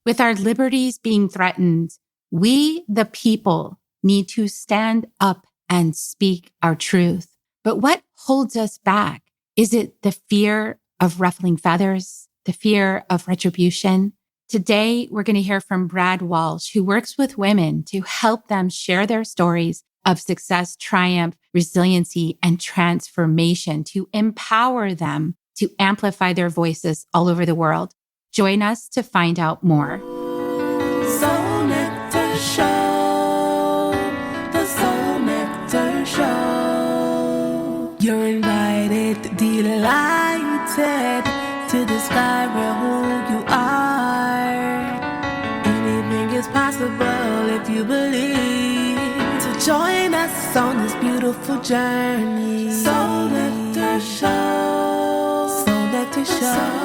With our liberties being threatened, we, the people, need to stand up and speak our truth. But what holds us back? Is it the fear of ruffling feathers, the fear of retribution? Today, we're going to hear from Brad Walsh, who works with women to help them share their stories of success, triumph, resiliency, and transformation to empower them to amplify their voices all over the world. Join us to find out more. Soul Nectar Show, the Soul Nectar Show. You're invited, delighted to discover who you are. Anything is possible if you believe. So join us on this beautiful journey. Soul Nectar Show, Soul Nectar Show.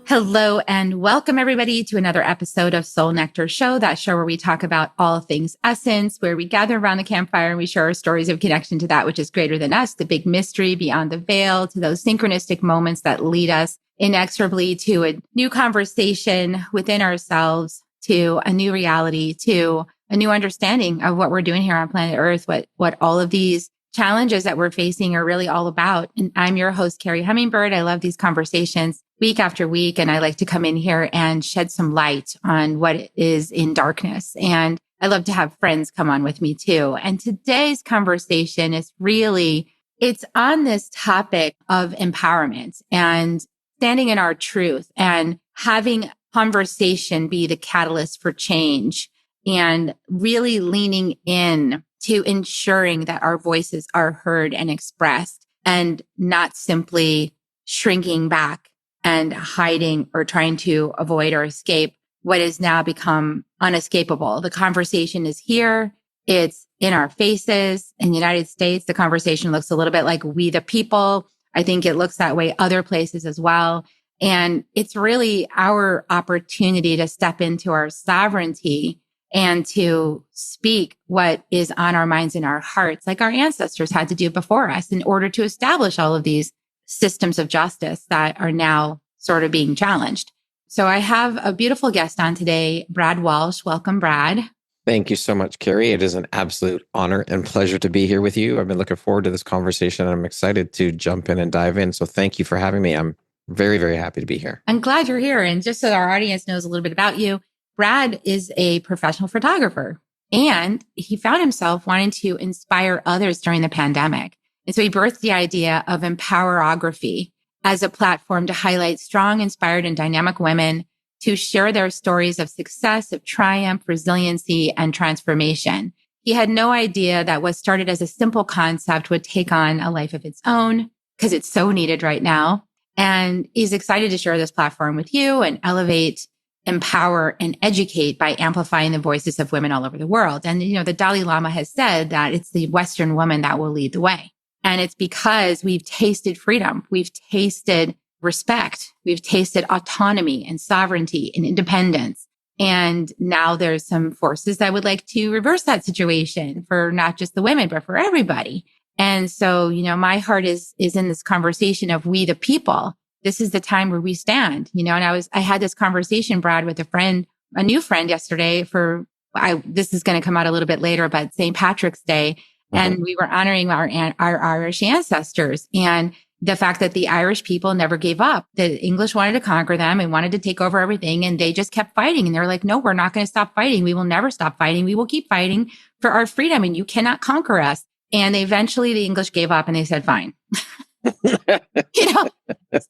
Hello and welcome everybody to another episode of Soul Nectar Show, that show where we talk about all things essence, where we gather around the campfire and we share our stories of connection to that which is greater than us, the big mystery beyond the veil, to those synchronistic moments that lead us inexorably to a new conversation within ourselves, to a new reality, to a new understanding of what we're doing here on planet Earth, what all of these challenges that we're facing are really all about. And I'm your host, Kerri Hummingbird. I love these conversations week after week. And I like to come in here and shed some light on what is in darkness. And I love to have friends come on with me too. And today's conversation is really, it's on this topic of empowerment and standing in our truth and having conversation be the catalyst for change and really leaning in to ensuring that our voices are heard and expressed and not simply shrinking back and hiding or trying to avoid or escape what has now become unescapable. The conversation is here. It's in our faces. In the United States, the conversation looks a little bit like we the people. I think it looks that way other places as well. And it's really our opportunity to step into our sovereignty and to speak what is on our minds and our hearts, like our ancestors had to do before us in order to establish all of these systems of justice that are now sort of being challenged. So I have a beautiful guest on today, Brad Walsh. Welcome, Brad. Thank you so much, Kerri. It is an absolute honor and pleasure to be here with you. I've been looking forward to this conversation and I'm excited to jump in and dive in. So thank you for having me. I'm very, very happy to be here. I'm glad you're here. And just so our audience knows a little bit about you, Brad is a professional photographer and he found himself wanting to inspire others during the pandemic. And so he birthed the idea of empowerography as a platform to highlight strong, inspired, and dynamic women to share their stories of success, of triumph, resiliency, and transformation. He had no idea that what started as a simple concept would take on a life of its own because it's so needed right now. And he's excited to share this platform with you and elevate, empower, and educate by amplifying the voices of women all over the world. And, the Dalai Lama has said that it's the Western woman that will lead the way. And it's because we've tasted freedom. We've tasted respect. We've tasted autonomy and sovereignty and independence. And now there's some forces that would like to reverse that situation for not just the women, but for everybody. And so, my heart is in this conversation of we the people. This is the time where we stand, and I had this conversation, Brad, with a new friend yesterday this is going to come out a little bit later, but St. Patrick's Day. And we were honoring our Irish ancestors and the fact that the Irish people never gave up. The English wanted to conquer them and wanted to take over everything. And they just kept fighting. And they were like, no, we're not going to stop fighting. We will never stop fighting. We will keep fighting for our freedom and you cannot conquer us. And eventually the English gave up and they said, fine.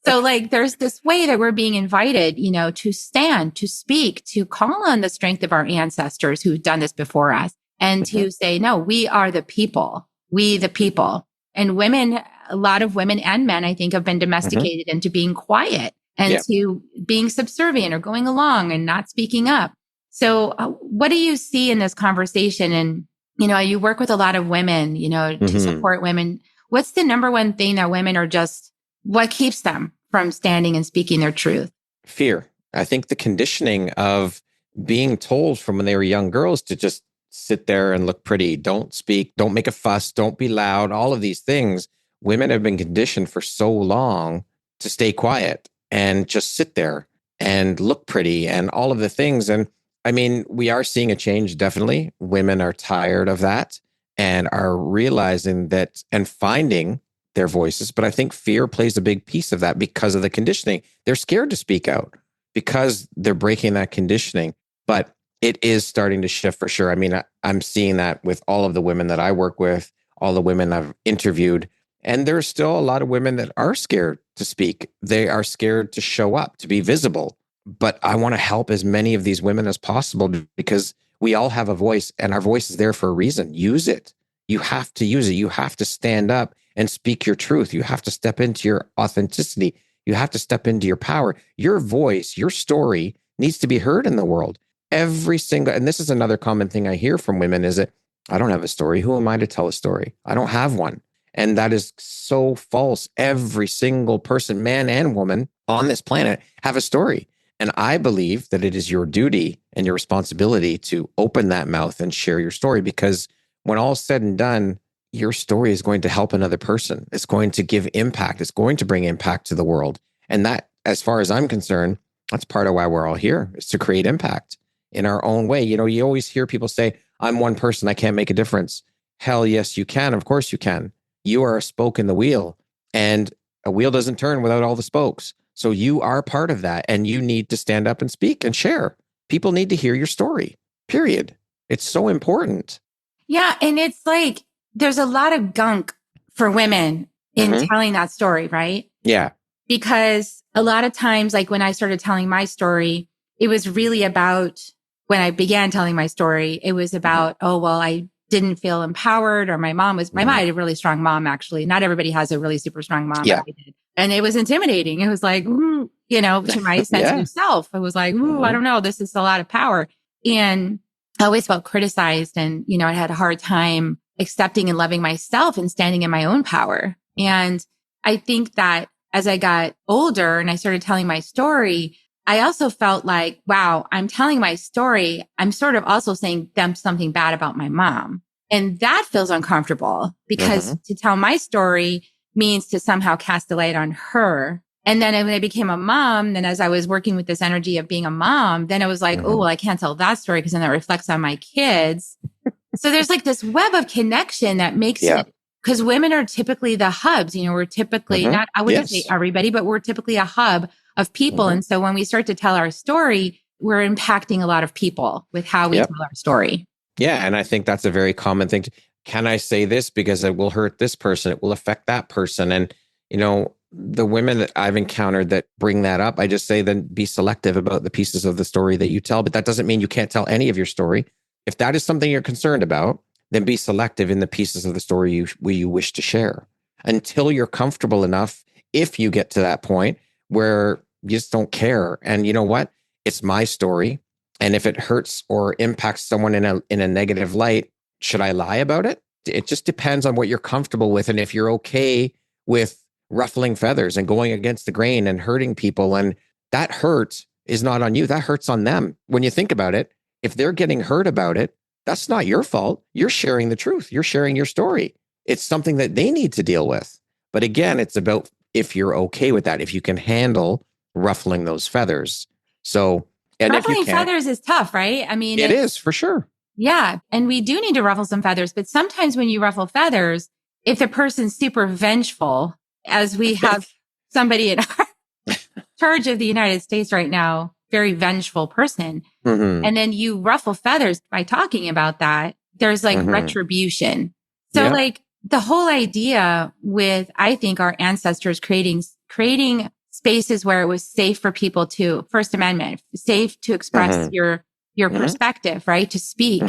So there's this way that we're being invited, to stand, to speak, to call on the strength of our ancestors who've done this before us and to say, no, we are the people, we the people. And women, a lot of women and men, I think, have been domesticated into being quiet and to being subservient or going along and not speaking up. So what do you see in this conversation? And, you work with a lot of women, to support women. What's the number one thing that women are what keeps them from standing and speaking their truth? Fear. I think the conditioning of being told from when they were young girls to just sit there and look pretty, don't speak, don't make a fuss, don't be loud, all of these things. Women have been conditioned for so long to stay quiet and just sit there and look pretty and all of the things. And I mean, we are seeing a change, definitely. Women are tired of that and are realizing that and finding their voices. But I think fear plays a big piece of that because of the conditioning. They're scared to speak out because they're breaking that conditioning. But it is starting to shift for sure. I mean, I'm seeing that with all of the women that I work with, all the women I've interviewed. And there's still a lot of women that are scared to speak. They are scared to show up, to be visible. But I want to help as many of these women as possible because we all have a voice and our voice is there for a reason. Use it. You have to use it. You have to stand up and speak your truth. You have to step into your authenticity. You have to step into your power. Your voice, your story needs to be heard in the world. Every single, and this is another common thing I hear from women is that I don't have a story. Who am I to tell a story? I don't have one. And that is so false. Every single person, man and woman on this planet have a story. And I believe that it is your duty and your responsibility to open that mouth and share your story, because when all's said and done, your story is going to help another person. It's going to give impact. It's going to bring impact to the world. And that, as far as I'm concerned, that's part of why we're all here, is to create impact in our own way. You know, you always hear people say, I'm one person, I can't make a difference. Hell yes, you can. Of course you can. You are a spoke in the wheel, and a wheel doesn't turn without all the spokes. So you are part of that, and you need to stand up and speak and share. People need to hear your story, period. It's so important. Yeah. And it's like, there's a lot of gunk for women in telling that story, right? Yeah. Because a lot of times, like when I started telling my story, it was really about, when I began telling my story, it was about, oh, well, I didn't feel empowered, or my mom had a really strong mom, actually. Not everybody has a really super strong mom. Yeah. But I did. And it was intimidating. It was like, ooh, you know, to my sensitive self, it was like, ooh, I don't know, this is a lot of power. And I always felt criticized, and, you know, I had a hard time accepting and loving myself and standing in my own power. And I think that as I got older and I started telling my story, I also felt like, wow, I'm telling my story. I'm sort of also saying something bad about my mom. And that feels uncomfortable, because to tell my story means to somehow cast a light on her. And then when I became a mom, then as I was working with this energy of being a mom, then it was like, oh, well, I can't tell that story because then that reflects on my kids. So there's like this web of connection that makes it, because women are typically the hubs. You know, we're typically not, I wouldn't say everybody, but we're typically a hub of people. And so when we start to tell our story, we're impacting a lot of people with how we tell our story. Yeah. And I think that's a very common thing. Can I say this because it will hurt this person? It will affect that person. And, you know, the women that I've encountered that bring that up, I just say, then be selective about the pieces of the story that you tell. But that doesn't mean you can't tell any of your story. If that is something you're concerned about, then be selective in the pieces of the story you wish to share until you're comfortable enough. If you get to that point where you just don't care, and you know what, it's my story, and if it hurts or impacts someone in a negative light, should I lie about it? It just depends on what you're comfortable with, and if you're okay with ruffling feathers and going against the grain and hurting people, and that hurt is not on you, that hurts on them. When you think about it, if they're getting hurt about it, that's not your fault. You're sharing the truth. You're sharing your story. It's something that they need to deal with. But again, it's about if you're okay with that, if you can handle ruffling those feathers. So, and ruffling if you can, feathers is tough, right? I mean, it is for sure. Yeah. And we do need to ruffle some feathers, but sometimes when you ruffle feathers, if the person's super vengeful, as we have somebody in charge of the United States right now, very vengeful person. And then you ruffle feathers by talking about that, there's like retribution. So like the whole idea with, I think, our ancestors creating spaces where it was safe for people to, First Amendment, safe to express your perspective, right? To speak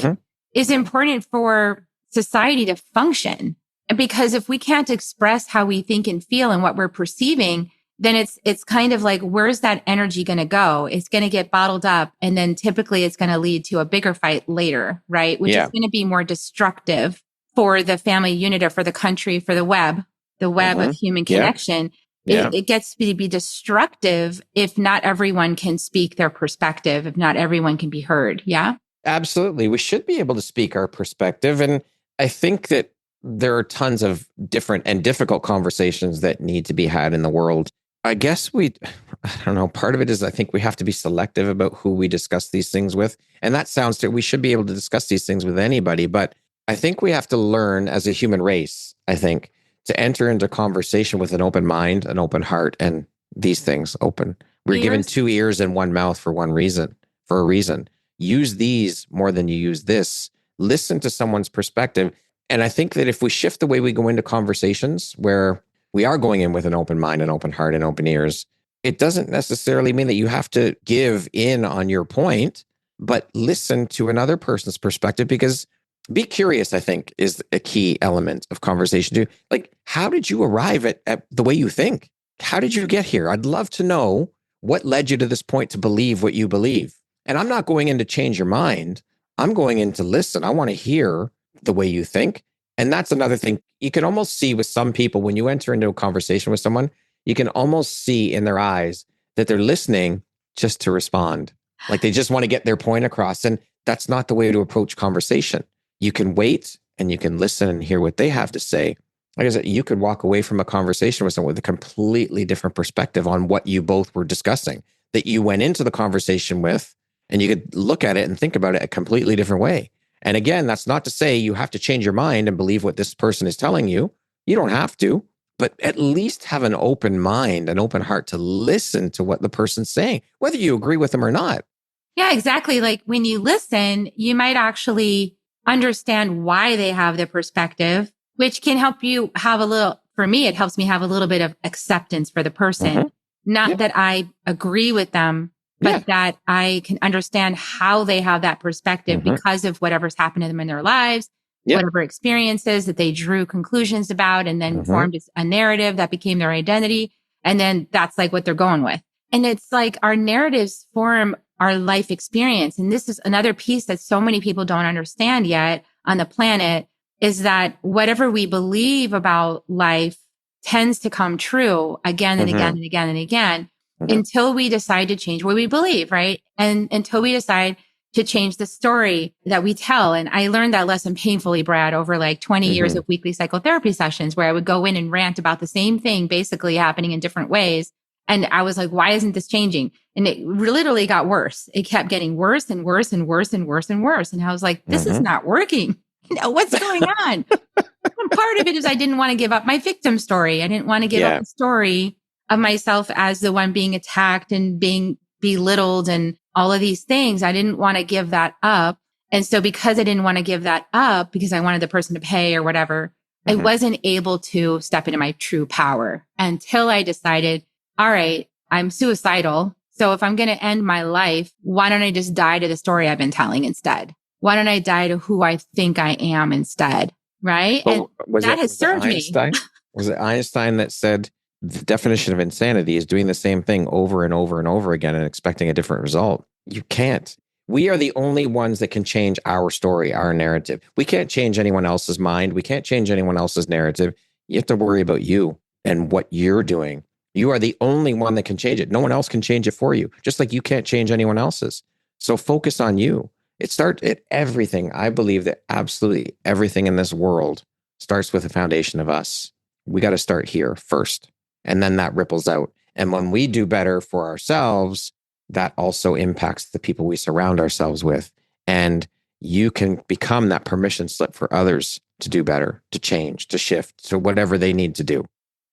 is important for society to function. Because if we can't express how we think and feel and what we're perceiving, then it's kind of like, where's that energy going to go? It's going to get bottled up. And then typically it's going to lead to a bigger fight later, right? Which is going to be more destructive for the family unit or for the country, for the web of human connection. It gets to be destructive if not everyone can speak their perspective, if not everyone can be heard. Yeah. Absolutely. We should be able to speak our perspective. And I think that there are tons of different and difficult conversations that need to be had in the world. I guess I don't know. Part of it is I think we have to be selective about who we discuss these things with. And that sounds to, we should be able to discuss these things with anybody. But I think we have to learn as a human race, I think, to enter into conversation with an open mind, an open heart, and these things open. We're given 2 ears and 1 mouth for a reason. Use these more than you use this. Listen to someone's perspective. And I think that if we shift the way we go into conversations where we are going in with an open mind, an open heart, and open ears, it doesn't necessarily mean that you have to give in on your point, but listen to another person's perspective, because be curious, I think, is a key element of conversation too. Like, how did you arrive at the way you think? How did you get here? I'd love to know what led you to this point to believe what you believe. And I'm not going in to change your mind. I'm going in to listen. I want to hear the way you think. And that's another thing. You can almost see with some people, when you enter into a conversation with someone, you can almost see in their eyes that they're listening just to respond. Like they just want to get their point across. And that's not the way to approach conversation. You can wait and you can listen and hear what they have to say. Like I said, you could walk away from a conversation with someone with a completely different perspective on what you both were discussing that you went into the conversation with, and you could look at it and think about it a completely different way. And again, that's not to say you have to change your mind and believe what this person is telling you. You don't have to, but at least have an open mind, an open heart to listen to what the person's saying, whether you agree with them or not. Yeah, exactly. Like when you listen, you might actually understand why they have the perspective, which can help you have for me, it helps me have a little bit of acceptance for the person. Mm-hmm. Not that I agree with them, but that I can understand how they have that perspective because of whatever's happened to them in their lives, whatever experiences that they drew conclusions about, and then formed a narrative that became their identity. And then that's like what they're going with. And it's like our narratives form our life experience. And this is another piece that so many people don't understand yet on the planet, is that whatever we believe about life tends to come true again and again and again and again until we decide to change what we believe, right? And until we decide to change the story that we tell. And I learned that lesson painfully, Brad, over like 20 years of weekly psychotherapy sessions where I would go in and rant about the same thing basically happening in different ways. And I was like, why isn't this changing? And it literally got worse. It kept getting worse and worse and worse and worse and worse. And I was like, this is not working. What's going on? And part of it is I didn't want to give up my victim story. I didn't want to give up the story of myself as the one being attacked and being belittled and all of these things. I didn't want to give that up. And so because I didn't want to give that up because I wanted the person to pay or whatever, I wasn't able to step into my true power until I decided, all right, I'm suicidal. So if I'm going to end my life, why don't I just die to the story I've been telling instead? Why don't I die to who I think I am instead? Right? Well, and that has served me. Was it Einstein that said the definition of insanity is doing the same thing over and over and over again and expecting a different result? You can't. We are the only ones that can change our story, our narrative. We can't change anyone else's mind. We can't change anyone else's narrative. You have to worry about you and what you're doing. You are the only one that can change it. No one else can change it for you, just like you can't change anyone else's. So focus on you. It starts at everything. I believe that absolutely everything in this world starts with a foundation of us. We got to start here first, and then that ripples out. And when we do better for ourselves, that also impacts the people we surround ourselves with. And you can become that permission slip for others to do better, to change, to shift, to whatever they need to do.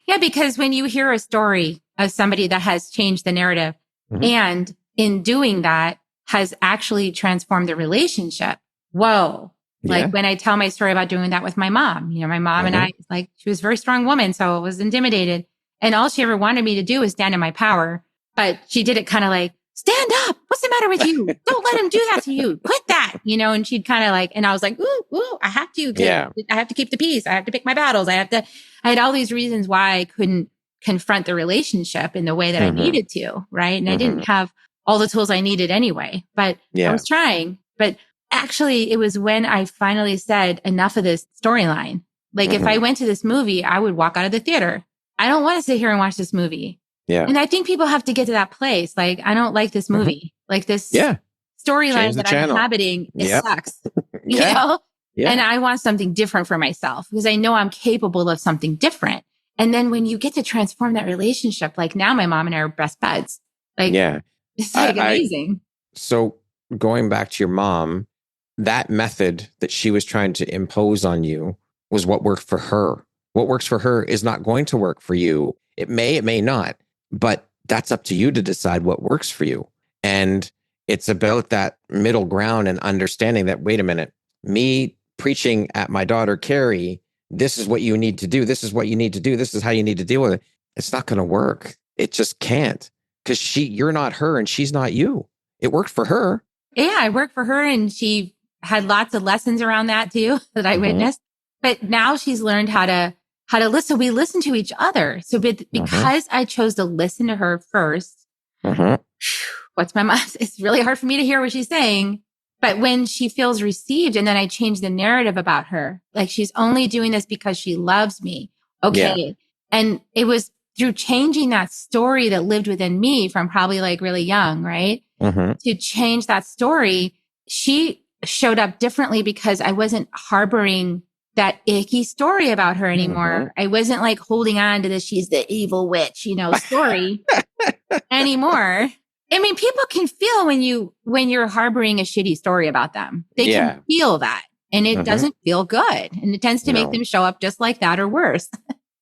Yeah, because when you hear a story of somebody that has changed the narrative and in doing that has actually transformed the relationship. Whoa. Like when I tell my story about doing that with my mom, my mom and I, like, she was a very strong woman. So I was intimidated. And all she ever wanted me to do was stand in my power. But she did it kind of like, stand up. What's the matter with you? Don't let him do that to you. Quit that, and she'd kind of like, and I was like, ooh, I have to, I have to keep the peace. I have to pick my battles. I had all these reasons why I couldn't confront the relationship in the way that I needed to. Right. And I didn't have all the tools I needed anyway, but I was trying. But actually it was when I finally said enough of this storyline. Like if I went to this movie, I would walk out of the theater. I don't want to sit here and watch this movie. Yeah. And I think people have to get to that place. Like, I don't like this movie. Like this storyline that I'm inhabiting, it sucks. You know? Yeah. And I want something different for myself because I know I'm capable of something different. And then when you get to transform that relationship, like now my mom and I are best buds. Like, Yeah. it's like amazing. So going back to your mom, that method that she was trying to impose on you was what worked for her. What works for her is not going to work for you. It may not, but that's up to you to decide what works for you. And it's about that middle ground and understanding that, wait a minute, me preaching at my daughter, Kerri, this is what you need to do. This is what you need to do. This is how you need to deal with it. It's not going to work. It just can't, because you're not her and she's not you. It worked for her. Yeah, I worked for her and she had lots of lessons around that too that I witnessed. But now she's learned how to listen. We listen to each other. So because I chose to listen to her first, what's my mom? It's really hard for me to hear what she's saying. But when she feels received, and then I change the narrative about her, like she's only doing this because she loves me. Okay. Yeah. And it was through changing that story that lived within me from probably like really young, right? To change that story, she showed up differently because I wasn't harboring that icky story about her anymore. I wasn't like holding on to this, she's the evil witch, story anymore. I mean, people can feel when you're harboring a shitty story about them. They can feel that, and it doesn't feel good. And it tends to make them show up just like that or worse.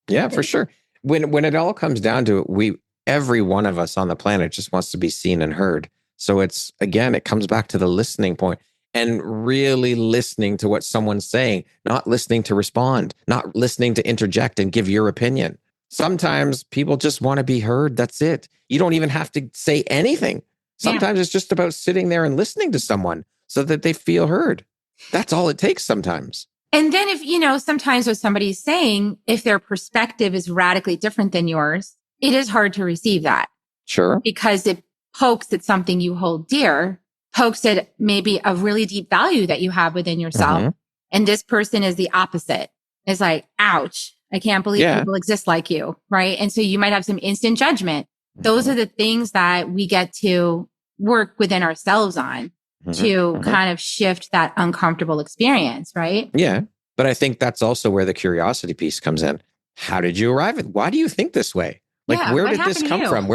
Yeah, for sure. When it all comes down to it, every one of us on the planet just wants to be seen and heard. So it comes back to the listening point and really listening to what someone's saying, not listening to respond, not listening to interject and give your opinion. Sometimes people just want to be heard. That's it. You don't even have to say anything. Sometimes it's just about sitting there and listening to someone so that they feel heard. That's all it takes sometimes. And then if, sometimes what somebody's saying, if their perspective is radically different than yours, it is hard to receive that. Sure. Because it pokes at something you hold dear, pokes at maybe a really deep value that you have within yourself. And this person is the opposite. It's like, ouch, I can't believe people exist like you. Right. And so you might have some instant judgment. Those are the things that we get to work within ourselves on to kind of shift that uncomfortable experience. Right. Yeah. But I think that's also where the curiosity piece comes in. How did you arrive at? Why do you think this way? Like, where did this come from?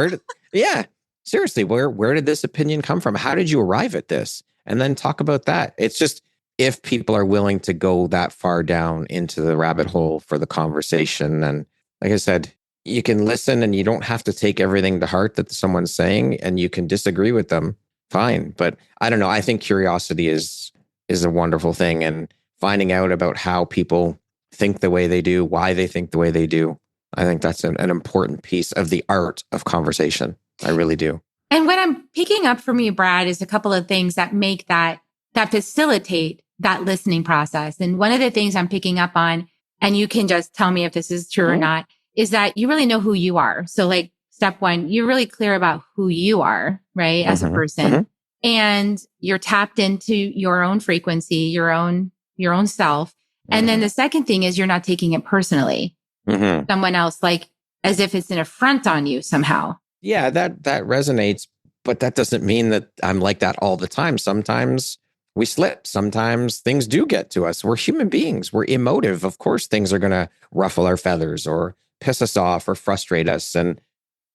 Seriously, where did this opinion come from? How did you arrive at this? And then talk about that. It's just, if people are willing to go that far down into the rabbit hole for the conversation. And like I said, you can listen and you don't have to take everything to heart that someone's saying, and you can disagree with them. Fine. But I don't know. I think curiosity is a wonderful thing, and finding out about how people think the way they do, why they think the way they do. I think that's an important piece of the art of conversation. I really do. And what I'm picking up from you, Brad, is a couple of things that make that facilitate that listening process. And one of the things I'm picking up on, and you can just tell me if this is true or not, is that you really know who you are. So like step one, you're really clear about who you are, right? As a person, and you're tapped into your own frequency, your own self. And then the second thing is you're not taking it personally. Someone else, like as if it's an affront on you somehow. Yeah, that resonates, but that doesn't mean that I'm like that all the time. Sometimes we slip. Sometimes things do get to us. We're human beings. We're emotive. Of course, things are going to ruffle our feathers or piss us off or frustrate us. And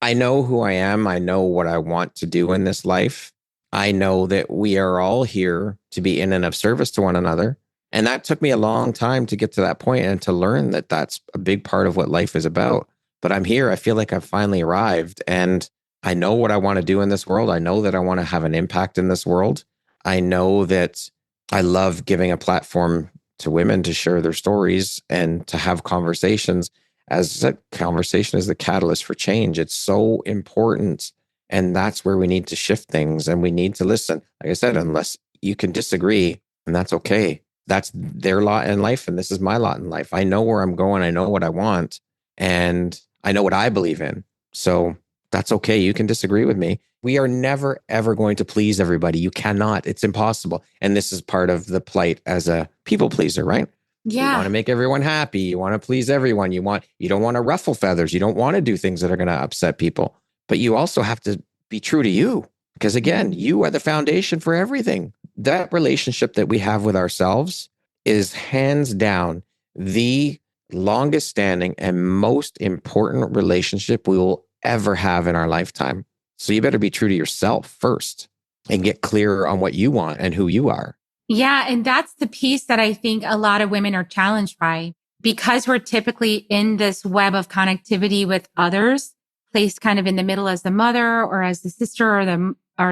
I know who I am. I know what I want to do in this life. I know that we are all here to be in and of service to one another. And that took me a long time to get to that point and to learn that that's a big part of what life is about. But I'm here. I feel like I've finally arrived, and I know what I want to do in this world. I know that I want to have an impact in this world. I know that I love giving a platform to women to share their stories and to have conversations, as a conversation is the catalyst for change. It's so important. And that's where we need to shift things, and we need to listen. Like I said, unless you can disagree, and that's okay. That's their lot in life, and this is my lot in life. I know where I'm going. I know what I want, and I know what I believe in. So that's okay. You can disagree with me. We are never, ever going to please everybody. You cannot. It's impossible. And this is part of the plight as a people pleaser, right? Yeah. You want to make everyone happy. You want to please everyone. You don't want to ruffle feathers. You don't want to do things that are going to upset people. But you also have to be true to you. Because again, you are the foundation for everything. That relationship that we have with ourselves is hands down the longest standing and most important relationship we will ever have in our lifetime. So you better be true to yourself first and get clearer on what you want and who you are. Yeah. And that's the piece that I think a lot of women are challenged by, because we're typically in this web of connectivity with others, placed kind of in the middle as the mother or as the sister or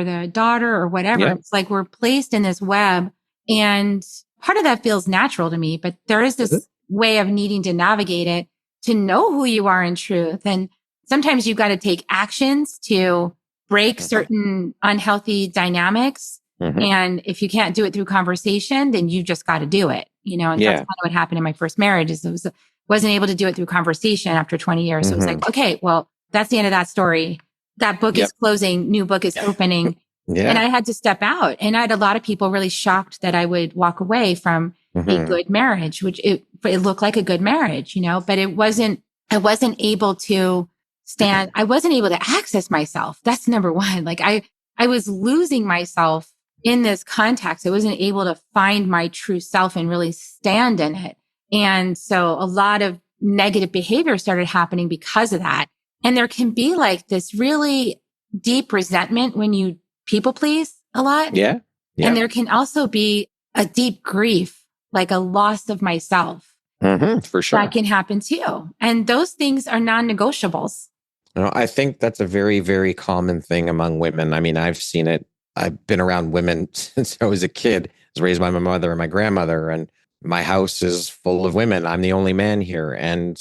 the daughter or whatever. Yeah. It's like we're placed in this web, and part of that feels natural to me, but there is this way of needing to navigate it to know who you are in truth. And sometimes you've got to take actions to break certain unhealthy dynamics. And if you can't do it through conversation, then you just got to do it, and that's kind of what happened in my first marriage. Is wasn't able to do it through conversation after 20 years. So it was like, okay, well, that's the end of that story. That book is closing, new book is opening. And I had to step out. And I had a lot of people really shocked that I would walk away from a good marriage, which it looked like a good marriage, but I wasn't able to stand. I wasn't able to access myself. That's number one. Like I was losing myself in this context. I wasn't able to find my true self and really stand in it. And so a lot of negative behavior started happening because of that. And there can be like this really deep resentment when you people please a lot. Yeah. And there can also be a deep grief, like a loss of myself. For sure. That can happen too. And those things are non-negotiables. I think that's a very, very common thing among women. I mean, I've seen it. I've been around women since I was a kid. I was raised by my mother and my grandmother, and my house is full of women. I'm the only man here. And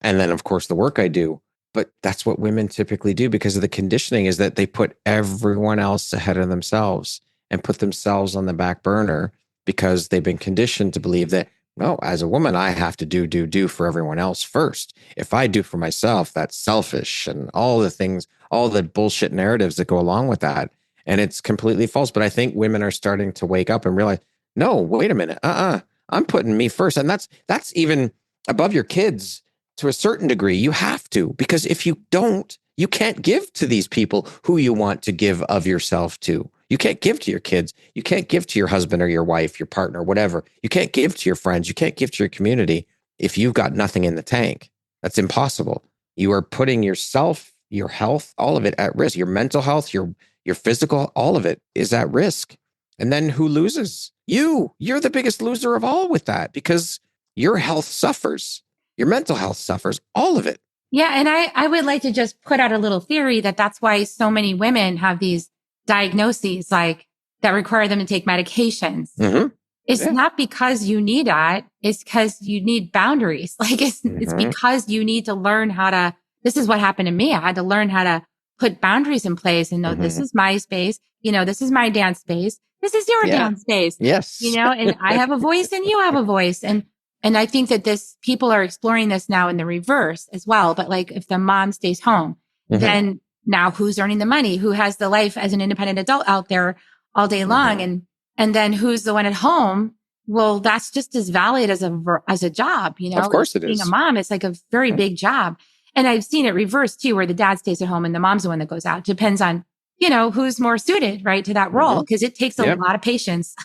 then of course the work I do, but that's what women typically do because of the conditioning, is that they put everyone else ahead of themselves and put themselves on the back burner because they've been conditioned to believe that, no, as a woman, I have to do for everyone else first. If I do for myself, that's selfish, and all the things, all the bullshit narratives that go along with that. And it's completely false. But I think women are starting to wake up and realize, no, wait a minute. I'm putting me first. And that's even above your kids to a certain degree. You have to, because if you don't, you can't give to these people who you want to give of yourself to. You can't give to your kids. You can't give to your husband or your wife, your partner, whatever. You can't give to your friends. You can't give to your community if you've got nothing in the tank. That's impossible. You are putting yourself, your health, all of it at risk. Your mental health, your physical, all of it is at risk. And then who loses? You're the biggest loser of all with that, because your health suffers. Your mental health suffers, all of it. Yeah. And I would like to just put out a little theory that's why so many women have these diagnoses like that require them to take medications. It's not because you need that. It's because you need boundaries. Like it's because you need to learn how to, this is what happened to me. I had to learn how to put boundaries in place and know this is my space. This is my dance space. This is your dance space. Yes. And I have a voice and you have a voice. And I think that people are exploring this now in the reverse as well. But like if the mom stays home, then now who's earning the money? Who has the life as an independent adult out there all day long? And then who's the one at home? Well, that's just as valid as a job, Of course it is. Being a mom, it's like a very big job. And I've seen it reversed too, where the dad stays at home and the mom's the one that goes out. Depends on, who's more suited, right, to that role. Because it takes a lot of patience.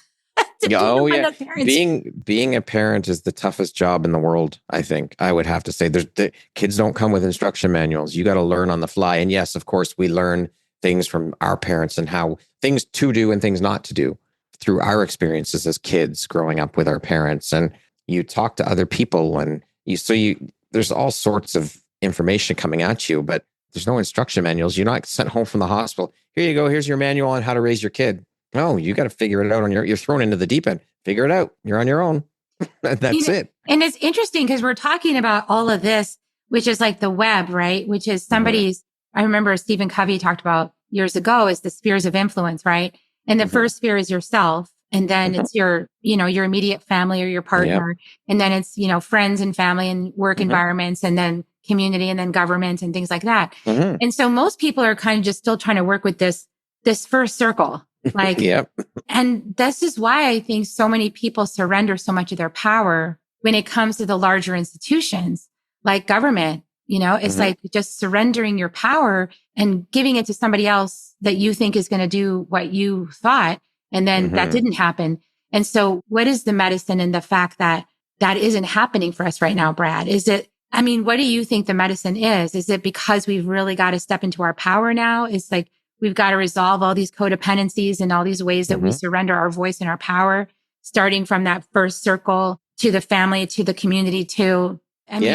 Being a parent is the toughest job in the world, I think. I would have to say. The kids don't come with instruction manuals. You got to learn on the fly. And yes, of course, we learn things from our parents and how things to do and things not to do through our experiences as kids growing up with our parents. And you talk to other people and there's all sorts of information coming at you, but there's no instruction manuals. You're not sent home from the hospital. Here you go. Here's your manual on how to raise your kid. No, you got to figure it out you're thrown into the deep end. Figure it out. You're on your own. That's it. And it's interesting because we're talking about all of this, which is like the web, right? Which is somebody's, I remember Stephen Covey talked about years ago is the spheres of influence, right? And the first sphere is yourself. And then it's your immediate family or your partner. And then it's, friends and family and work environments, and then community, and then government and things like that. And so most people are kind of just still trying to work with this first circle. Like, and this is why I think so many people surrender so much of their power when it comes to the larger institutions like government. It's like just surrendering your power and giving it to somebody else that you think is going to do what you thought. And then that didn't happen. And so what is the medicine in the fact that that isn't happening for us right now, Brad? What do you think the medicine is? Is it because we've really got to step into our power now? It's like we've got to resolve all these codependencies and all these ways that we surrender our voice and our power, starting from that first circle to the family, to the community,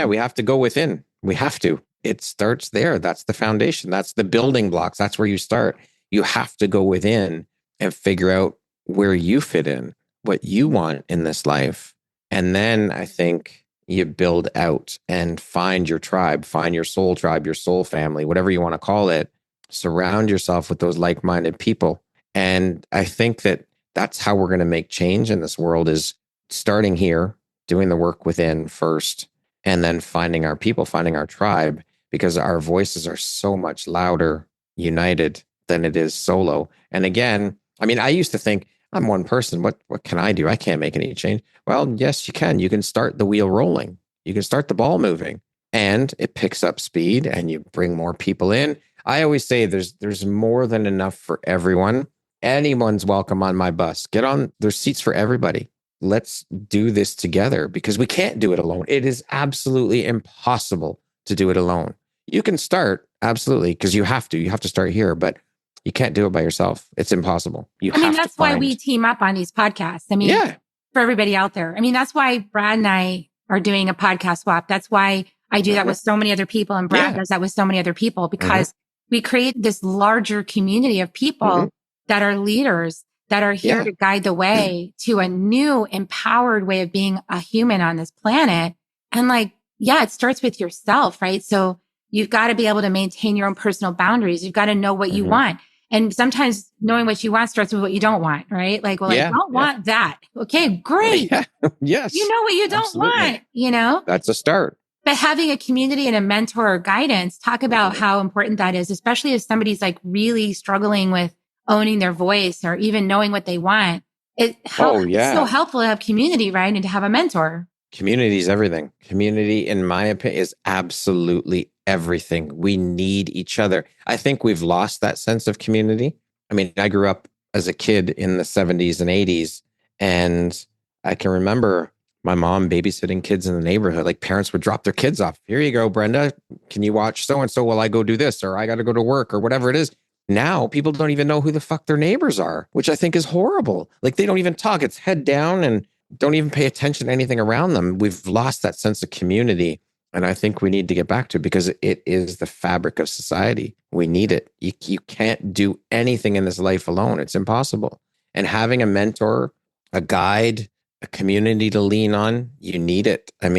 we have to go within. We have to. It starts there. That's the foundation. That's the building blocks. That's where you start. You have to go within and figure out where you fit in, what you want in this life. And then I think you build out and find your tribe, find your soul tribe, your soul family, whatever you want to call it. Surround yourself with those like-minded people. And I think that that's how we're going to make change in this world, is starting here, doing the work within first, and then finding our people, finding our tribe, because our voices are so much louder united than it is solo. And again, I used to think, I'm one person. What can I do? I can't make any change. Well, yes, you can. You can start the wheel rolling. You can start the ball moving, and it picks up speed and you bring more people in. I always say there's more than enough for everyone. Anyone's welcome on my bus. Get on. There's seats for everybody. Let's do this together, because we can't do it alone. It is absolutely impossible to do it alone. You can start, absolutely, because you have to start here, but you can't do it by yourself. It's impossible. That's why we team up on these podcasts. For everybody out there. That's why Brad and I are doing a podcast swap. That's why I do that with so many other people, and Brad does that with so many other people, because we create this larger community of people that are leaders, that are here to guide the way to a new, empowered way of being a human on this planet. And it starts with yourself, right? So you've got to be able to maintain your own personal boundaries. You've got to know what you want. And sometimes knowing what you want starts with what you don't want, right? I don't want that. Okay, great. Yes. You know what you don't want, That's a start. But having a community and a mentor or guidance, talk about how important that is, especially if somebody's really struggling with owning their voice or even knowing what they want. It's so helpful to have community, right? And to have a mentor. Community is everything. Community, in my opinion, is absolutely everything. We need each other. I think we've lost that sense of community. I grew up as a kid in the 70s and 80s, and I can remember my mom babysitting kids in the neighborhood. Parents would drop their kids off. Here you go, Brenda. Can you watch so-and-so while I go do this? Or I got to go to work, or whatever it is. Now people don't even know who the fuck their neighbors are, which I think is horrible. They don't even talk. It's head down and don't even pay attention to anything around them. We've lost that sense of community. And I think we need to get back to it, because it is the fabric of society. We need it. You can't do anything in this life alone. It's impossible. And having a mentor, a guide, a community to lean on, you need it. I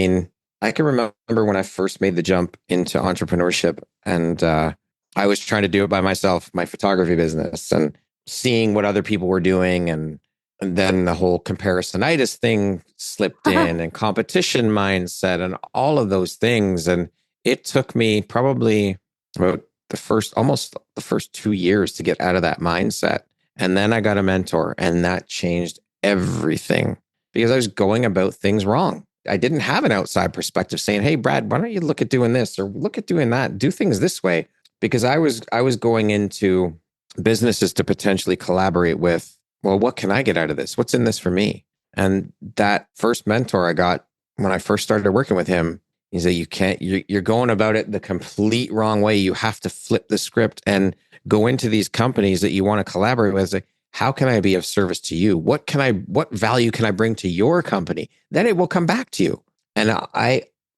can remember when I first made the jump into entrepreneurship, and I was trying to do it by myself, my photography business, and seeing what other people were doing. And then the whole comparisonitis thing slipped in, and competition mindset and all of those things. And it took me probably about the first 2 years to get out of that mindset. And then I got a mentor, and that changed everything, because I was going about things wrong. I didn't have an outside perspective saying, hey, Brad, why don't you look at doing this or look at doing that, do things this way? Because I was going into businesses to potentially collaborate with, well, what can I get out of this? What's in this for me? And that first mentor I got when I first started working with him, he said, you're going about it the complete wrong way. You have to flip the script and go into these companies that you want to collaborate with. Say, how can I be of service to you? What value can I bring to your company? Then it will come back to you. And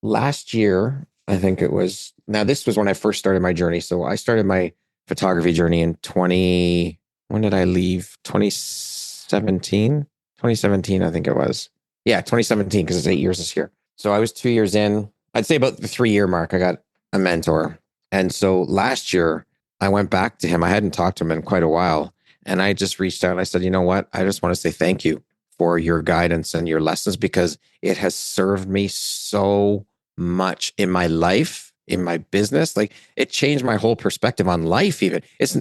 last year, I think it was, now this was when I first started my journey. So I started my photography journey in when did I leave? 2017, I think it was. Yeah, 2017, because it's 8 years this year. So I was 2 years in. I'd say about the 3 year mark, I got a mentor. And so last year, I went back to him. I hadn't talked to him in quite a while. And I just reached out and I said, you know what? I just want to say thank you for your guidance and your lessons, because it has served me so much in my life, in my business. It changed my whole perspective on life even. It's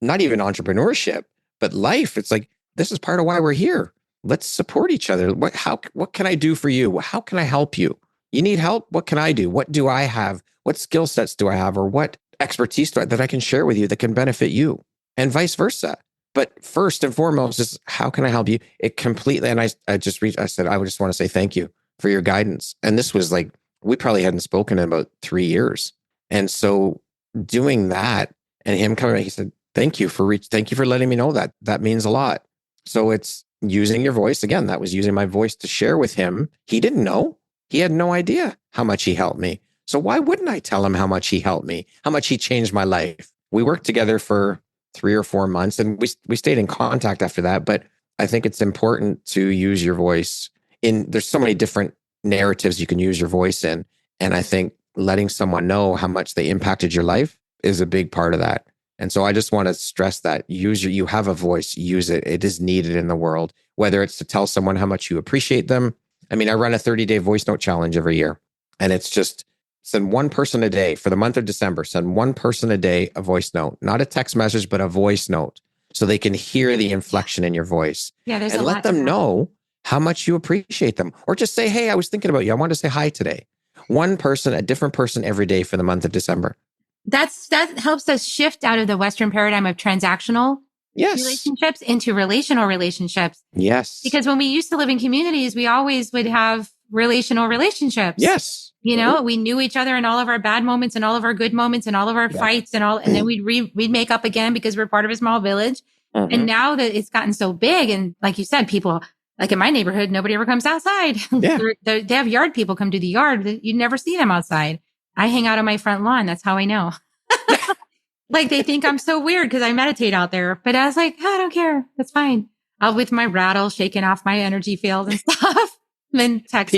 not even entrepreneurship, but life. It's this is part of why we're here. Let's support each other. What can I do for you? How can I help you? You need help? What can I do? What do I have? What skill sets do I have? Or what expertise that I can share with you that can benefit you? And vice versa. But first and foremost is, how can I help you? It completely, and I said, I would just want to say thank you for your guidance. And this was like, we probably hadn't spoken in about 3 years. And so doing that and him coming, he said, thank you for letting me know that. That means a lot. So it's using your voice. Again, that was using my voice to share with him. He didn't know. He had no idea how much he helped me. So why wouldn't I tell him how much he helped me, how much he changed my life? We worked together for 3 or 4 months and we stayed in contact after that. But I think it's important to use your voice there's so many different narratives you can use your voice in. And I think letting someone know how much they impacted your life is a big part of that. And so I just want to stress that you have a voice, use it. It is needed in the world, whether it's to tell someone how much you appreciate them. I mean, I run a 30-day voice note challenge every year, and it's just send one person a day for the month of December, send one person a day a voice note, not a text message, but a voice note so they can hear the inflection in your voice. Yeah, there's and a lot let them know how much you appreciate them, or just say, hey, I was thinking about you. I wanted to say hi today. One person, a different person every day for the month of December. That helps us shift out of the Western paradigm of transactional relationships into relational relationships. Yes. Because when we used to live in communities, we always would have relational relationships. Yes. You know, we knew each other in all of our bad moments and all of our good moments and all of our fights and then we'd make up again because we're part of a small village. Mm-hmm. And now that it's gotten so big, and like you said, people like in my neighborhood, nobody ever comes outside. Yeah. They have yard people come to the yard. You never see them outside. I hang out on my front lawn. That's how I know. Like they think I'm so weird because I meditate out there. But I was like, I don't care. That's fine. I'll with my rattle, shaking off my energy field and stuff. Then text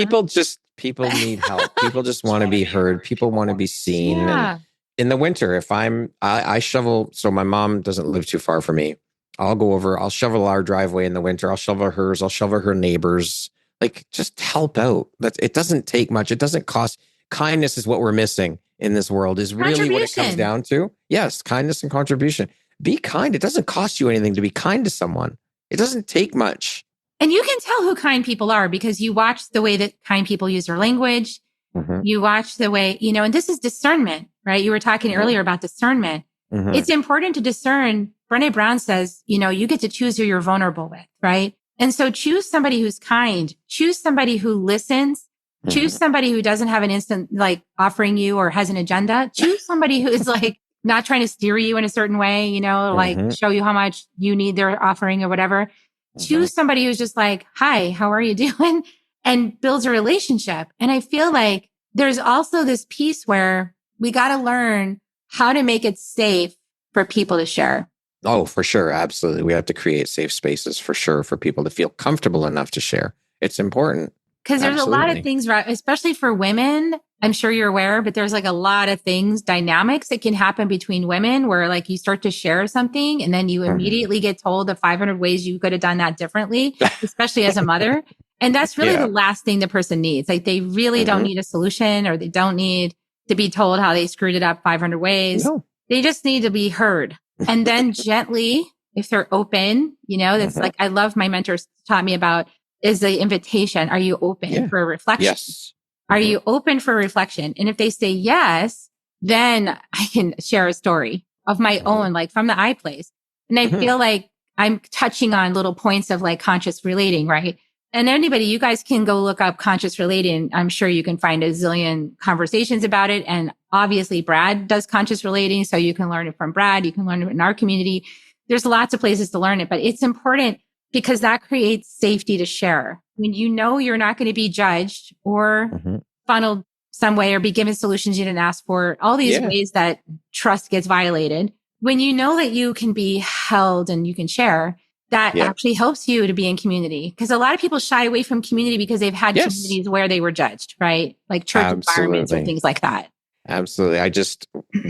people need help. People just want to be heard. People want to be seen. Yeah. And in the winter, if I shovel, so my mom doesn't live too far from me. I'll go over, I'll shovel our driveway in the winter. I'll shovel hers. I'll shovel her neighbors. Like just help out. It doesn't take much. It doesn't cost. Kindness is what we're missing in this world, is really what it comes down to. Yes, kindness and contribution. Be kind. It doesn't cost you anything to be kind to someone. It doesn't take much. And you can tell who kind people are because you watch the way that kind people use their language. Mm-hmm. You watch the way, and this is discernment, right? You were talking earlier about discernment. Mm-hmm. It's important to discern. Brené Brown says, you get to choose who you're vulnerable with, right? And so choose somebody who's kind, choose somebody who listens, choose somebody who doesn't have an instant, like offering you or has an agenda. Choose somebody who is like not trying to steer you in a certain way, like show you how much you need their offering or whatever. Choose somebody who's just like, hi, how are you doing? And builds a relationship. And I feel like there's also this piece where we got to learn how to make it safe for people to share. Oh, for sure. Absolutely. We have to create safe spaces for sure for people to feel comfortable enough to share. It's important. Because there's a lot of things, right? Especially for women. I'm sure you're aware, but there's like a lot of things, dynamics that can happen between women where like you start to share something and then you immediately get told the 500 ways you could have done that differently, especially as a mother. And that's really the last thing the person needs. Like they really don't need a solution, or they don't need to be told how they screwed it up 500 ways. No. They just need to be heard. And then gently, if they're open, that's like, I love my mentors taught me about is the invitation. Are you open for a reflection? Yes. Are you open for reflection? And if they say yes, then I can share a story of my own, like from the I place. And I feel like I'm touching on little points of like conscious relating, right? And anybody, you guys can go look up conscious relating. I'm sure you can find a zillion conversations about it. And obviously Brad does conscious relating. So you can learn it from Brad. You can learn it in our community. There's lots of places to learn it, but it's important because that creates safety to share. When you're not going to be judged or funneled some way or be given solutions you didn't ask for, all these ways that trust gets violated. When you know that you can be held and you can share, that actually helps you to be in community. Because a lot of people shy away from community because they've had communities where they were judged, right? Like church environments or things like that. Absolutely.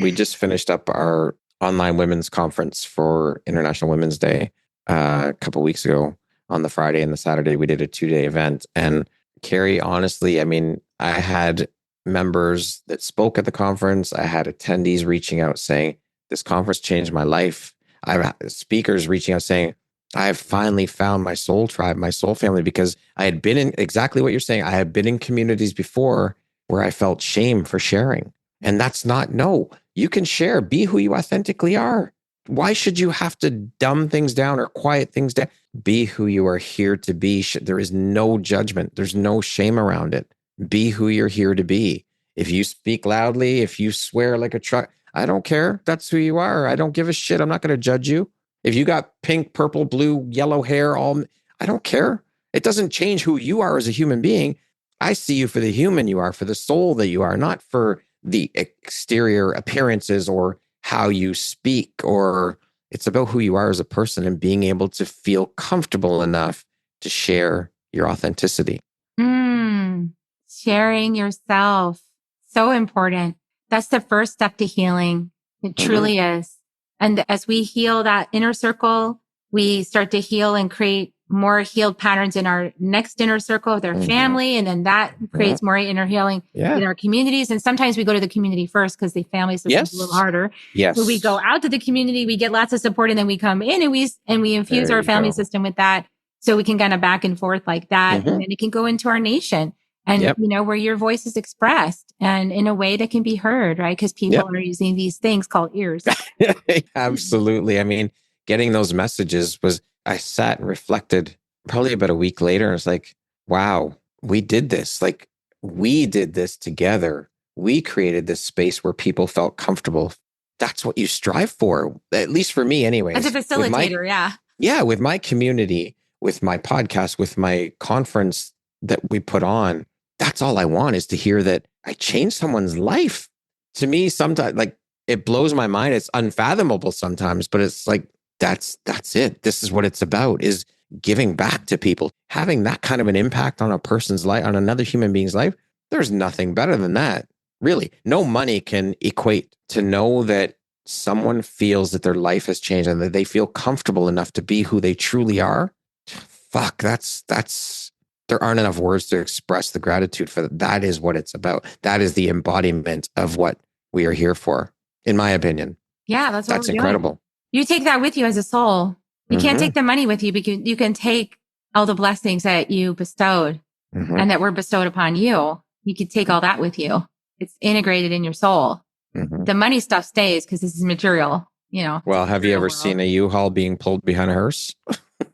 We just finished up our online women's conference for International Women's Day a couple of weeks ago. On the Friday and the Saturday, we did a 2-day event. And Kerri, honestly, I mean, I had members that spoke at the conference. I had attendees reaching out saying, this conference changed my life. I have speakers reaching out saying, I've finally found my soul tribe, my soul family, because I had been in exactly what you're saying. I had been in communities before where I felt shame for sharing. And that's not, no, you can share, be who you authentically are. Why should you have to dumb things down or quiet things down? Be who you are here to be. There is no judgment. There's no shame around it. Be who you're here to be. If you speak loudly, if you swear like a truck, I don't care. That's who you are. I don't give a shit. I'm not going to judge you. If you got pink, purple, blue, yellow hair, I don't care. It doesn't change who you are as a human being. I see you for the human you are, for the soul that you are, not for the exterior appearances or how you speak, or it's about who you are as a person and being able to feel comfortable enough to share your authenticity. Sharing yourself. So important. That's the first step to healing. It truly is. And as we heal that inner circle, we start to heal and create more healed patterns in our next inner circle of their family. And then that creates more inner healing in our communities. And sometimes we go to the community first because the family system is a little harder. Yes. So we go out to the community, we get lots of support, and then we come in and we infuse our family system with that. So we can kind of back and forth like that. And then it can go into our nation and, where your voice is expressed and in a way that can be heard, right? Because people are using these things called ears. Absolutely. I mean, getting those messages I sat and reflected probably about a week later. And it's like, wow, we did this. Like, we did this together. We created this space where people felt comfortable. That's what you strive for, at least for me anyways. As a facilitator, Yeah, with my community, with my podcast, with my conference that we put on, that's all I want is to hear that I changed someone's life. To me, sometimes, like, it blows my mind. It's unfathomable sometimes, but it's like, that's it. This is what it's about, is giving back to people, having that kind of an impact on a person's life, on another human being's life. There's nothing better than that. Really, no money can equate to know that someone feels that their life has changed and that they feel comfortable enough to be who they truly are. Fuck, there aren't enough words to express the gratitude for that. That is what it's about. That is the embodiment of what we are here for, in my opinion. Yeah, that's incredible. Doing. You take that with you as a soul. You can't take the money with you, but you can take all the blessings that you bestowed and that were bestowed upon you. You could take all that with you. It's integrated in your soul. The money stuff stays because this is material, Well, have you ever seen a U-Haul being pulled behind a hearse?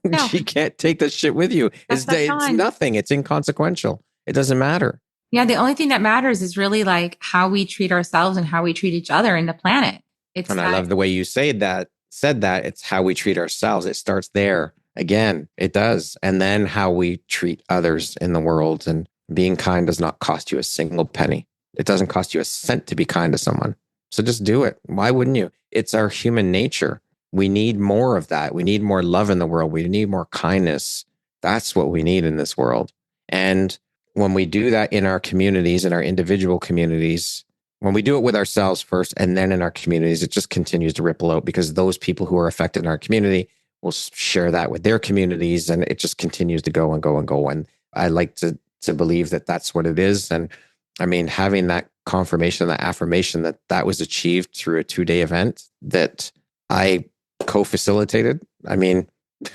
No. You can't take that shit with you. It's nothing. It's inconsequential. It doesn't matter. Yeah. The only thing that matters is really like how we treat ourselves and how we treat each other and the planet. I love the way you said that. It's how we treat ourselves. It starts there. Again, it does. And then how we treat others in the world. And being kind does not cost you a single penny. It doesn't cost you a cent to be kind to someone. So just do it. Why wouldn't you? It's our human nature. We need more of that. We need more love in the world. We need more kindness. That's what we need in this world. And when we do that in our communities, in our individual communities, when we do it with ourselves first and then in our communities, it just continues to ripple out because those people who are affected in our community will share that with their communities, and it just continues to go and go and go. And I like to believe that that's what it is. And I mean, having that confirmation, that affirmation that was achieved through a 2-day event that I co-facilitated. I mean,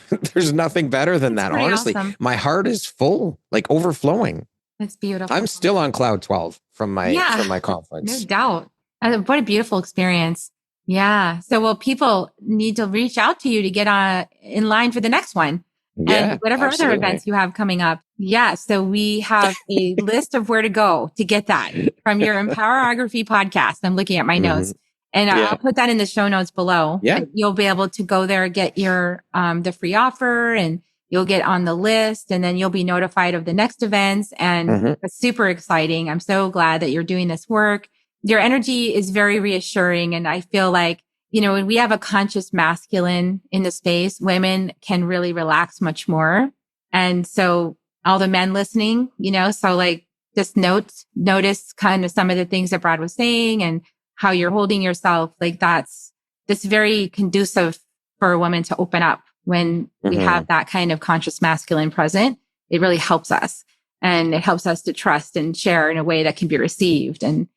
there's nothing better than that. Honestly, awesome. My heart is full, like overflowing. That's beautiful. I'm still on cloud 12 from my conference. No doubt. What a beautiful experience. Yeah. So, people need to reach out to you to get in line for the next one. Yeah, and whatever absolutely. other events you have coming up. Yeah. So we have a list of where to go to get that from your Empowerography podcast. I'm looking at my notes. And I'll put that in the show notes below. Yeah. You'll be able to go there, get your, the free offer, and you'll get on the list, and then you'll be notified of the next events. And it's super exciting. I'm so glad that you're doing this work. Your energy is very reassuring. And I feel like, when we have a conscious masculine in the space, women can really relax much more. And so all the men listening, so like just notice kind of some of the things that Brad was saying and how you're holding yourself. Like that's very conducive for a woman to open up when we have that kind of conscious masculine present. It really helps us, and it helps us to trust and share in a way that can be received. And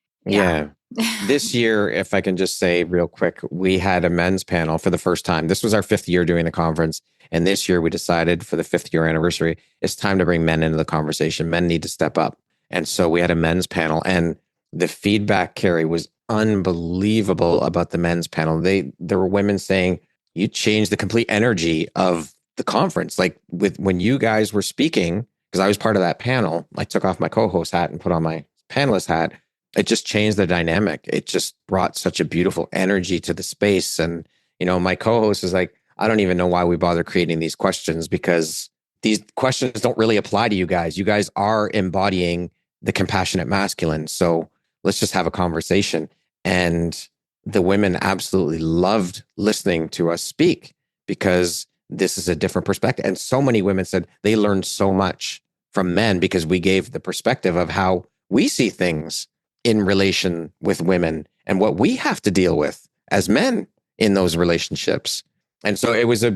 this year, if I can just say real quick, we had a men's panel for the first time. This was our 5th year doing the conference. And this year we decided for the 5th year anniversary, it's time to bring men into the conversation. Men need to step up. And so we had a men's panel, and the feedback, Kerri, was unbelievable about the men's panel. There were women saying you changed the complete energy of the conference. Like when you guys were speaking, because I was part of that panel, I took off my co-host hat and put on my panelist hat. It just changed the dynamic. It just brought such a beautiful energy to the space. And, my co-host is like, I don't even know why we bother creating these questions, because these questions don't really apply to you guys. You guys are embodying the compassionate masculine. So let's just have a conversation. And the women absolutely loved listening to us speak, because this is a different perspective. And so many women said they learned so much from men because we gave the perspective of how we see things in relation with women and what we have to deal with as men in those relationships. And so it was a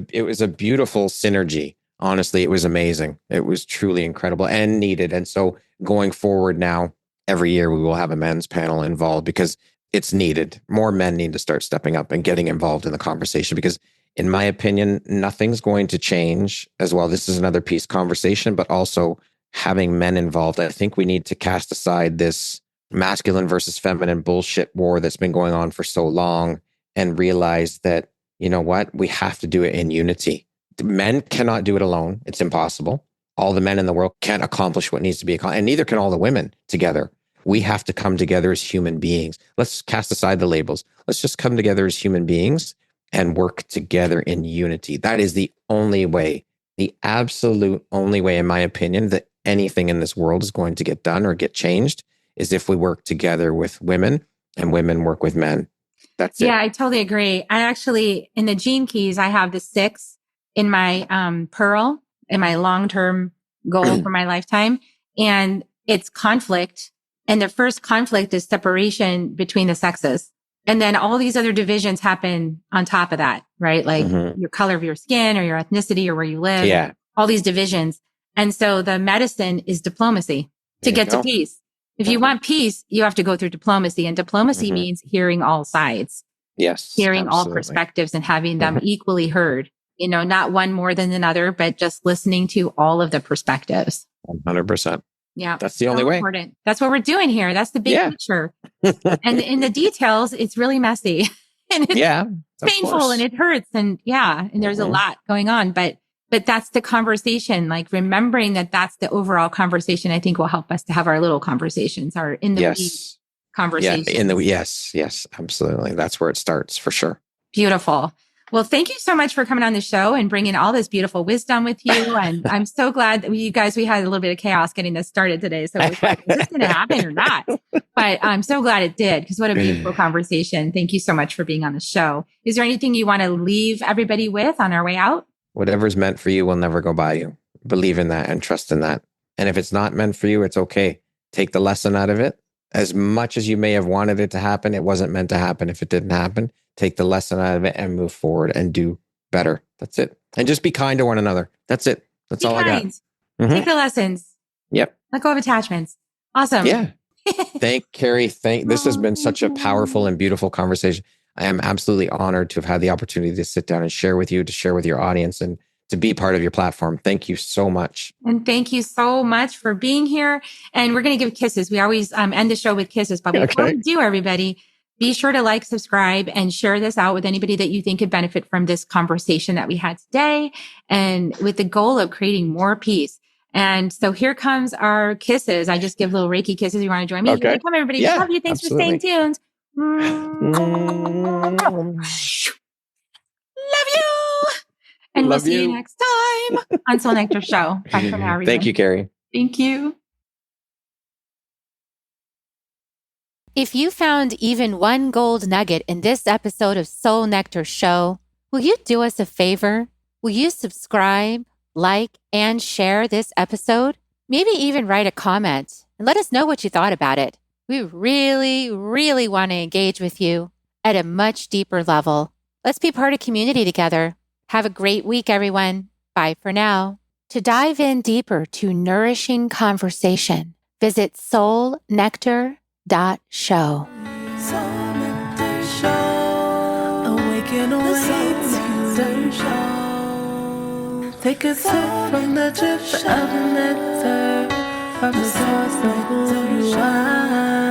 beautiful synergy. Honestly, it was amazing. It was truly incredible and needed. And so going forward now, every year we will have a men's panel involved, because it's needed. More men need to start stepping up and getting involved in the conversation, because in my opinion, nothing's going to change as well. This is another peace conversation, but also having men involved. I think we need to cast aside this masculine versus feminine bullshit war that's been going on for so long and realize that, you know what, we have to do it in unity. Men cannot do it alone. It's impossible. All the men in the world can't accomplish what needs to be accomplished, and neither can all the women together. We have to come together as human beings. Let's cast aside the labels. Let's just come together as human beings and work together in unity. That is the only way, the absolute only way, in my opinion, that anything in this world is going to get done or get changed, is if we work together with women and women work with men. That's it. Yeah, I totally agree. I actually, in the Gene Keys, I have the 6 in my pearl, in my long-term goal for my lifetime. And it's conflict. And the first conflict is separation between the sexes. And then all these other divisions happen on top of that, right? Like your color of your skin or your ethnicity or where you live. Yeah. All these divisions. And so the medicine is diplomacy to get to peace. If you want peace, you have to go through diplomacy, and diplomacy means hearing all sides. Yes. Hearing absolutely. all perspectives and having them equally heard, not one more than another, but just listening to all of the perspectives. 100%. Yeah. That's the only way. Important. That's what we're doing here. That's the big picture. And in the details, it's really messy and it's painful and it hurts. And and there's a lot going on, but that's the conversation, like remembering that that's the overall conversation, I think will help us to have our little conversations, our in the weed conversations. Yeah, yes, absolutely. That's where it starts for sure. Beautiful. Well, thank you so much for coming on the show and bringing all this beautiful wisdom with you. And I'm so glad that we had a little bit of chaos getting this started today. So is this going to happen or not? But I'm so glad it did, because what a beautiful conversation. Thank you so much for being on the show. Is there anything you want to leave everybody with on our way out? Whatever's meant for you will never go by you. Believe in that and trust in that. And if it's not meant for you, it's okay. Take the lesson out of it. As much as you may have wanted it to happen, it wasn't meant to happen. If it didn't happen, take the lesson out of it and move forward and do better. That's it. And just be kind to one another. That's it. That's all I got. Take the lessons. Yep. Let go of attachments. Awesome. Yeah. Kerri. This has been such a powerful and beautiful conversation. I am absolutely honored to have had the opportunity to sit down and share with you, to share with your audience, and to be part of your platform. Thank you so much. And thank you so much for being here. And we're going to give kisses. We always end the show with kisses. But before we do, everybody, be sure to like, subscribe, and share this out with anybody that you think could benefit from this conversation that we had today, and with the goal of creating more peace. And so here comes our kisses. I just give little Reiki kisses. You want to join me? Okay. Here they come, everybody. Yeah, love you. Thanks for staying tuned. Love you. And we'll see you next time on Soul Nectar Show. Bye for now, everybody. Thank you, Kerri. Thank you. If you found even one gold nugget in this episode of Soul Nectar Show, will you do us a favor? Will you subscribe, like, and share this episode? Maybe even write a comment and let us know what you thought about it. We really, really want to engage with you at a much deeper level. Let's be part of community together. Have a great week, everyone. Bye for now. To dive in deeper to nourishing conversation, visit soulnectar.show. Soul Nectar Show. Awaken on Soul Nectar Show. Take a sip from the drip of nectar, from the source of who you are.